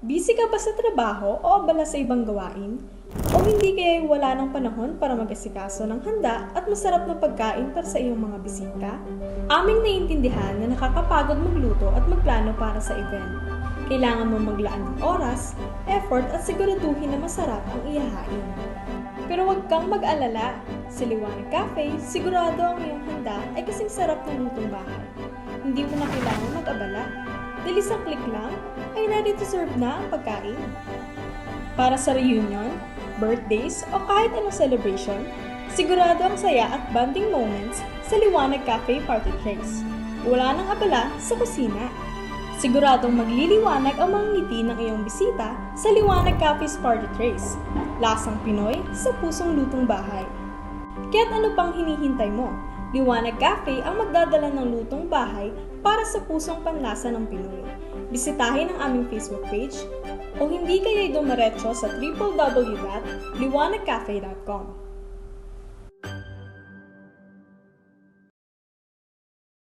Busy ka ba sa trabaho o abala sa ibang gawain? O hindi kaya wala ng panahon para mag-asikaso ng handa at masarap na pagkain para sa iyong mga bisita? Aming naiintindihan na nakakapagod magluto at magplano para sa event. Kailangan mo maglaan ng oras, effort at siguraduhin na masarap ang ihahain. Pero huwag kang mag-alala. Sa Liwanag Cafe, sigurado ang iyong handa ay kasing sarap ng lutong bahay. Hindi mo na kailangan mag-abala. Dahil isang click lang, ay ready to serve na ang pagkain. Para sa reunion, birthdays o kahit anong celebration, sigurado ang saya at bonding moments sa Liwanag Cafe Party Trays. Wala nang abala sa kusina. Siguradong magliliwanag ang mga ngiti ng iyong bisita sa Liwanag Cafe's Party Trays. Lasang Pinoy sa pusong lutong bahay. Kaya't ano pang hinihintay mo? Liwanag Cafe ang magdadala ng lutong bahay para sa pusong panlasa ng Pinoy. Bisitahin ang aming Facebook page o hindi kaya'y dumiretso sa www.liwanagcafe.com.